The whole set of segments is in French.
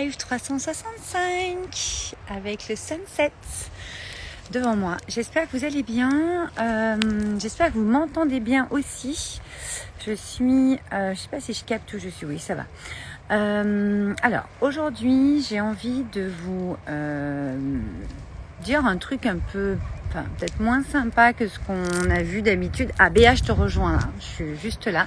live 365 avec le sunset devant moi. J'espère que vous allez bien. J'espère que vous m'entendez bien aussi. Je suis, je sais pas si je capte où je suis. Oui, ça va. Alors aujourd'hui, j'ai envie de vous dire un truc un peu, enfin peut-être moins sympa que ce qu'on a vu d'habitude. Ah, Béa, je te rejoins là. Je suis juste là.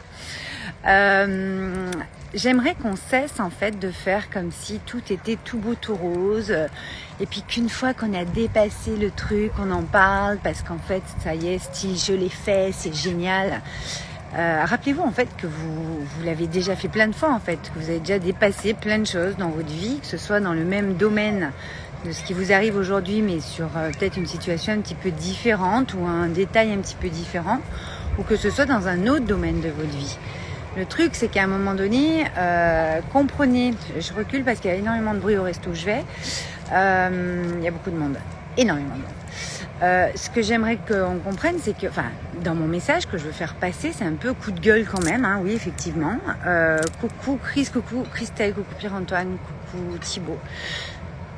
J'aimerais qu'on cesse en fait de faire comme si tout était tout beau tout rose et puis qu'une fois qu'on a dépassé le truc, on en parle parce qu'en fait ça y est, style je l'ai fait, c'est génial. Rappelez-vous en fait que vous l'avez déjà fait plein de fois en fait, que vous avez déjà dépassé plein de choses dans votre vie, que ce soit dans le même domaine de ce qui vous arrive aujourd'hui mais sur peut-être une situation un petit peu différente ou un détail un petit peu différent, ou que ce soit dans un autre domaine de votre vie. Le truc, c'est qu'à un moment donné, comprenez, je recule parce qu'il y a énormément de bruit au resto où je vais, il y a beaucoup de monde, énormément de monde. Ce que j'aimerais qu'on comprenne, c'est que, enfin, dans mon message que je veux faire passer, c'est un peu coup de gueule quand même, hein, oui, effectivement. Coucou Chris, coucou Christelle, coucou Pierre-Antoine, coucou Thibaut.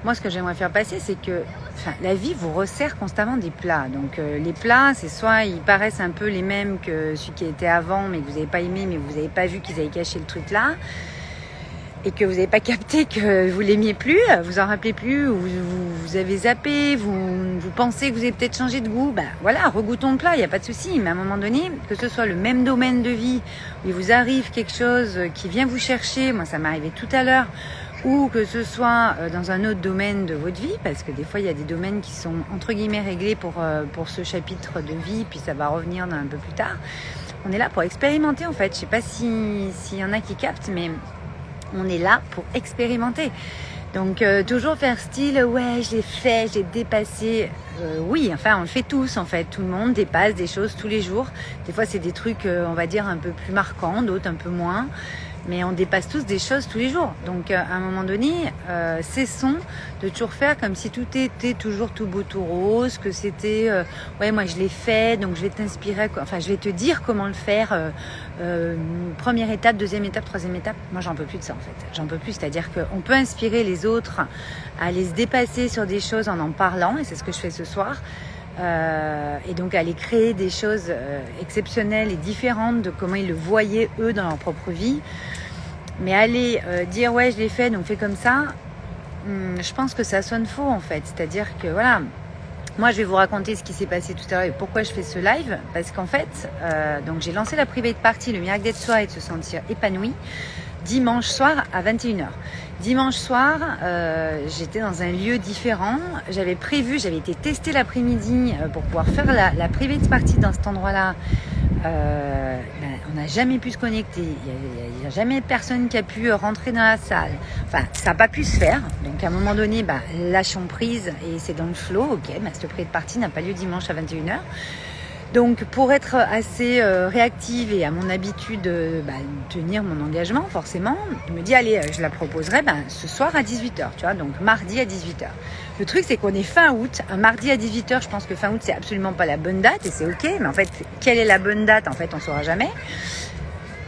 Moi, ce que j'aimerais faire passer, c'est que la vie vous resserre constamment des plats. Donc, les plats, c'est soit ils paraissent un peu les mêmes que celui qui était avant, mais que vous n'avez pas aimé, mais vous n'avez pas vu qu'ils avaient caché le truc là, et que vous n'avez pas capté que vous l'aimiez plus, vous en rappelez plus, ou vous avez zappé, vous pensez que vous avez peut-être changé de goût. Ben voilà, regoutons le plat, il n'y a pas de souci. Mais à un moment donné, que ce soit le même domaine de vie, où il vous arrive quelque chose qui vient vous chercher, moi ça m'est arrivé tout à l'heure, ou que ce soit dans un autre domaine de votre vie, parce que des fois il y a des domaines qui sont entre guillemets réglés pour ce chapitre de vie, puis ça va revenir un peu plus tard. On est là pour expérimenter en fait. Je sais pas s'il y en a qui captent, mais on est là pour expérimenter. Donc toujours faire style ouais je l'ai fait, j'ai dépassé. Oui, enfin on le fait tous en fait. Tout le monde dépasse des choses tous les jours. Des fois c'est des trucs on va dire un peu plus marquants, d'autres un peu moins. Mais on dépasse tous des choses tous les jours. Donc à un moment donné, cessons de toujours faire comme si tout était toujours tout beau, tout rose, que c'était ouais moi je l'ai fait, donc je vais t'inspirer, enfin je vais te dire comment le faire. Première étape, deuxième étape, troisième étape. Moi j'en peux plus de ça en fait. J'en peux plus, c'est-à-dire qu'on peut inspirer les autres à aller se dépasser sur des choses en parlant, et c'est ce que je fais ce soir. Et donc aller créer des choses exceptionnelles et différentes de comment ils le voyaient eux dans leur propre vie. Mais aller dire ouais je l'ai fait donc fais comme ça, je pense que ça sonne faux en fait. C'est-à-dire que voilà, moi je vais vous raconter ce qui s'est passé tout à l'heure et pourquoi je fais ce live, parce qu'en fait donc j'ai lancé la private party, le miracle d'être soi et de se sentir épanoui, dimanche soir à 21h. Dimanche soir, j'étais dans un lieu différent. J'avais été tester l'après-midi pour pouvoir faire la private party dans cet endroit-là. On n'a jamais pu se connecter. Il n'y a jamais personne qui a pu rentrer dans la salle. Enfin, ça n'a pas pu se faire. Donc, à un moment donné, lâchons prise et c'est dans le flow. Ok, cette private party n'a pas lieu dimanche à 21h. Donc pour être assez réactive et à mon habitude de tenir mon engagement forcément, je me dis allez je la proposerai ce soir à 18h, tu vois, donc mardi à 18h. Le truc c'est qu'on est fin août, un mardi à 18h, je pense que fin août c'est absolument pas la bonne date et c'est ok, mais en fait quelle est la bonne date en fait on saura jamais.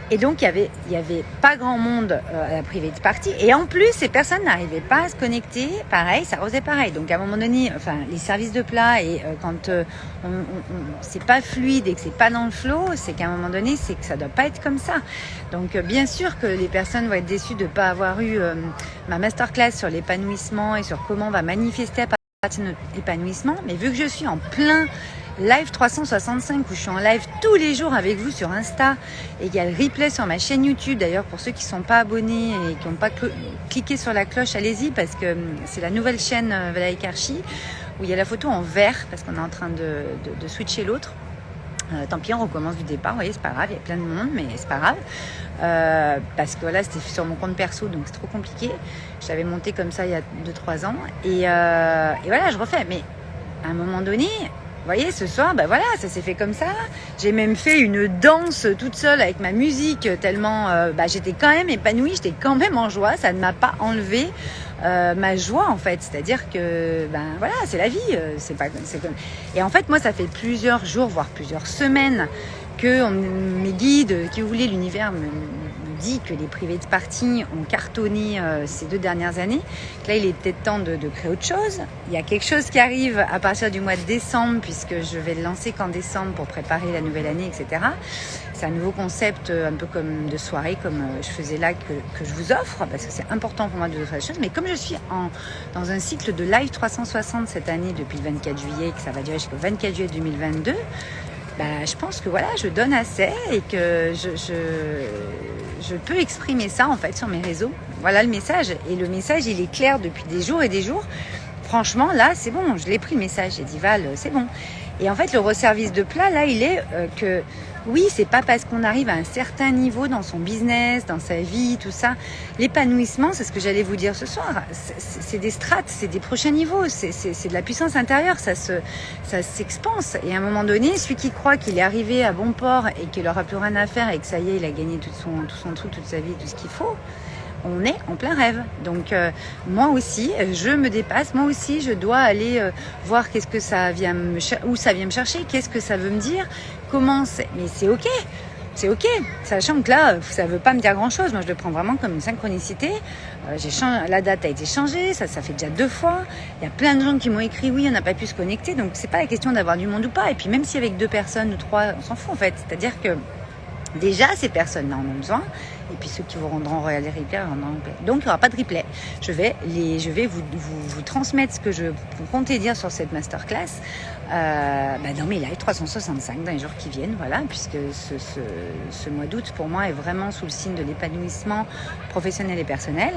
Et donc, il y avait pas grand monde à la private party. Et en plus, ces personnes n'arrivaient pas à se connecter. Pareil, ça osait pareil. Donc, à un moment donné, les services de plat et quand c'est pas fluide et que c'est pas dans le flow, c'est qu'à un moment donné, c'est que ça doit pas être comme ça. Donc, bien sûr que les personnes vont être déçues de pas avoir eu ma masterclass sur l'épanouissement et sur comment on va manifester à partir de notre épanouissement. Mais vu que je suis en plein live 365 où je suis en live tous les jours avec vous sur Insta et il y a le replay sur ma chaîne YouTube. D'ailleurs pour ceux qui ne sont pas abonnés et qui n'ont pas cliqué sur la cloche, allez-y parce que c'est la nouvelle chaîne Valérie Karchi où il y a la photo en vert parce qu'on est en train de switcher l'autre. Tant pis, on recommence du départ, vous voyez, c'est pas grave, il y a plein de monde, mais c'est pas grave. Parce que voilà, c'était sur mon compte perso, donc c'est trop compliqué. Je l'avais monté comme ça il y a 2-3 ans. Et voilà, je refais. Mais à un moment donné, vous voyez, ce soir, voilà, ça s'est fait comme ça. J'ai même fait une danse toute seule avec ma musique, tellement j'étais quand même épanouie, j'étais quand même en joie. Ça ne m'a pas enlevé ma joie, en fait. C'est-à-dire que, voilà, c'est la vie. C'est comme... Et en fait, moi, ça fait plusieurs jours, voire plusieurs semaines que mes guides, qui voulaient, l'univers me dit que les privés de party ont cartonné ces 2 dernières années. Là, il est peut-être temps de créer autre chose. Il y a quelque chose qui arrive à partir du mois de décembre, puisque je vais le lancer qu'en décembre pour préparer la nouvelle année, etc. C'est un nouveau concept, un peu comme de soirée, comme je faisais là, que je vous offre, parce que c'est important pour moi de vous offrir des choses. Mais comme je suis dans un cycle de live 360 cette année, depuis le 24 juillet, que ça va durer jusqu'au 24 juillet 2022, je pense que voilà, je donne assez et que je peux exprimer ça en fait sur mes réseaux. Voilà le message. Et le message, il est clair depuis des jours et des jours. Franchement, là, c'est bon. Je l'ai pris le message. J'ai dit, Val, c'est bon. Et en fait, le resservice de plat, là, il est que oui, c'est pas parce qu'on arrive à un certain niveau dans son business, dans sa vie, tout ça. L'épanouissement, c'est ce que j'allais vous dire ce soir. C'est des strates, c'est des prochains niveaux, c'est de la puissance intérieure, ça s'expanse. Et à un moment donné, celui qui croit qu'il est arrivé à bon port et qu'il n'aura plus rien à faire et que ça y est, il a gagné tout son truc, toute sa vie, tout ce qu'il faut, on est en plein rêve. Donc moi aussi, je me dépasse. Moi aussi, je dois aller voir qu'est-ce que ça vient où ça vient me chercher, qu'est-ce que ça veut me dire, comment c'est. Mais c'est ok. C'est ok, sachant que là, ça ne veut pas me dire grand-chose. Moi, je le prends vraiment comme une synchronicité. La date a été changée, ça fait déjà 2 fois. Il y a plein de gens qui m'ont écrit, oui, on n'a pas pu se connecter. Donc, c'est pas la question d'avoir du monde ou pas. Et puis, même si avec 2 personnes ou 3, on s'en fout en fait. C'est-à-dire que déjà, ces personnes-là en ont besoin. Et puis ceux qui vous rendront les replays, donc il n'y aura pas de replay. Je vais vous transmettre ce que je comptais dire sur cette masterclass dans mes lives 365 dans les jours qui viennent, voilà, puisque ce mois d'août pour moi est vraiment sous le signe de l'épanouissement professionnel et personnel.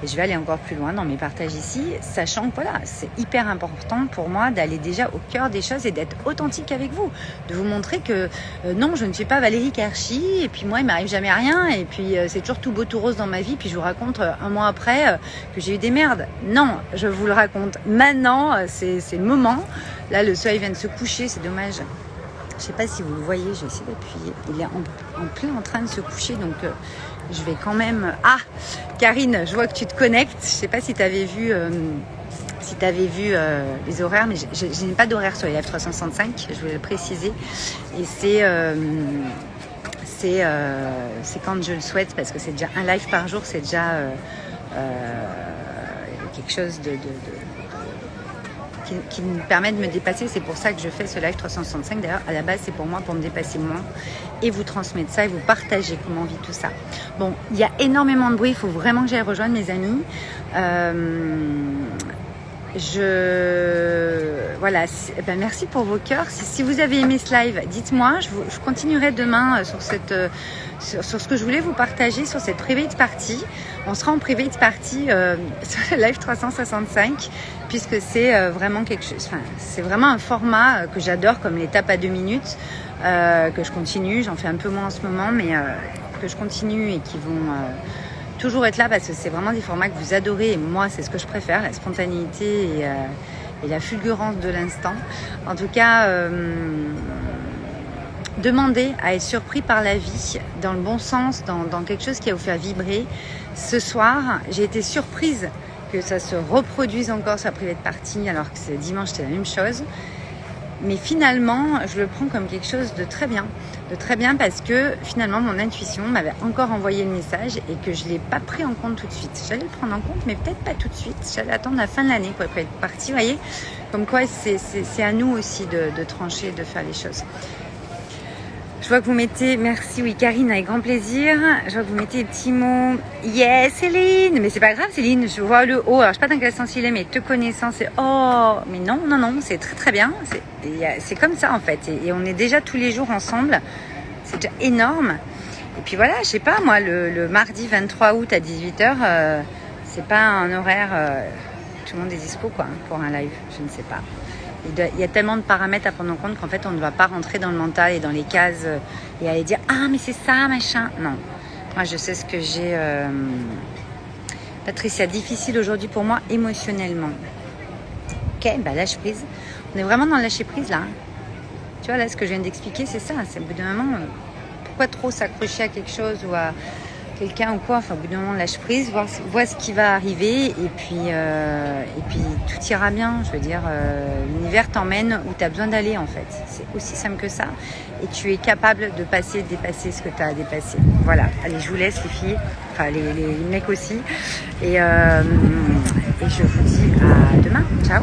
Et je vais aller encore plus loin dans mes partages ici, sachant que voilà, c'est hyper important pour moi d'aller déjà au cœur des choses et d'être authentique avec vous, de vous montrer que non, je ne suis pas Valérie Karchi, et puis moi il m'arrive jamais rien, et puis c'est toujours tout beau tout rose dans ma vie, puis je vous raconte un mois après que j'ai eu des merdes. Non, je vous le raconte maintenant, c'est le moment. Là, le soleil vient de se coucher, c'est dommage. Je sais pas si vous le voyez, je vais essayer d'appuyer. Il est en plein en train de se coucher, donc je vais quand même... Ah, Karine, je vois que tu te connectes. Je sais pas si tu avais vu... les horaires, mais je n'ai pas d'horaire sur les Live 365, je voulais le préciser. Et c'est quand je le souhaite, parce que c'est déjà un live par jour, c'est déjà quelque chose qui me permet de me dépasser. C'est pour ça que je fais ce live 365. D'ailleurs, à la base, c'est pour moi, pour me dépasser moins et vous transmettre ça et vous partager comment on vit tout ça. Bon, il y a énormément de bruit, il faut vraiment que j'aille rejoindre mes amis. Voilà, merci pour vos cœurs. Si vous avez aimé ce live, dites-moi. Je continuerai demain sur ce que je voulais vous partager sur cette private party. On sera en private party sur le live 365, puisque c'est vraiment quelque chose. Enfin, c'est vraiment un format que j'adore, comme les tapes à 2 minutes, que je continue. J'en fais un peu moins en ce moment, mais que je continue et qui vont toujours être là, parce que c'est vraiment des formats que vous adorez. Et moi, c'est ce que je préfère, la spontanéité et la fulgurance de l'instant. En tout cas, demandez à être surpris par la vie, dans le bon sens, dans quelque chose qui va vous faire vibrer. Ce soir, j'ai été surprise que ça se reproduise encore sur la private party, alors que c'est dimanche, c'est la même chose. Mais finalement, je le prends comme quelque chose de très bien parce que finalement, mon intuition m'avait encore envoyé le message et que je ne l'ai pas pris en compte tout de suite. J'allais le prendre en compte, mais peut-être pas tout de suite. J'allais attendre la fin de l'année pour être partie, vous voyez. Comme quoi, c'est à nous aussi de trancher, de faire les choses. Je vois que vous mettez, merci, oui, Karine, avec grand plaisir. Je vois que vous mettez des petits mots. Yes, Céline. Mais c'est pas grave, Céline, je vois le haut. Alors, je sais pas dans quel sens il est, mais te connaissant, c'est oh. Mais non, c'est très très bien. C'est comme ça, en fait. Et on est déjà tous les jours ensemble. C'est déjà énorme. Et puis voilà, je sais pas, moi, le mardi 23 août à 18h, c'est pas un horaire. Tout le monde est dispo, quoi, pour un live. Je ne sais pas. Il y a tellement de paramètres à prendre en compte qu'en fait on ne va pas rentrer dans le mental et dans les cases et aller dire ah mais c'est ça machin. Non, moi je sais ce que j'ai. Patricia, difficile aujourd'hui pour moi émotionnellement. Ok, lâche prise. On est vraiment dans le lâcher prise là. Tu vois là ce que je viens d'expliquer, c'est ça. C'est au bout d'un moment, pourquoi trop s'accrocher à quelque chose ou quelqu'un ou quoi, enfin au bout d'un moment lâche prise, vois ce qui va arriver et puis tout ira bien. Je veux dire, l'univers t'emmène où tu as besoin d'aller en fait. C'est aussi simple que ça. Et tu es capable de dépasser ce que tu as à dépasser. Voilà, allez, je vous laisse les filles, enfin les mecs aussi. Et je vous dis à demain. Ciao.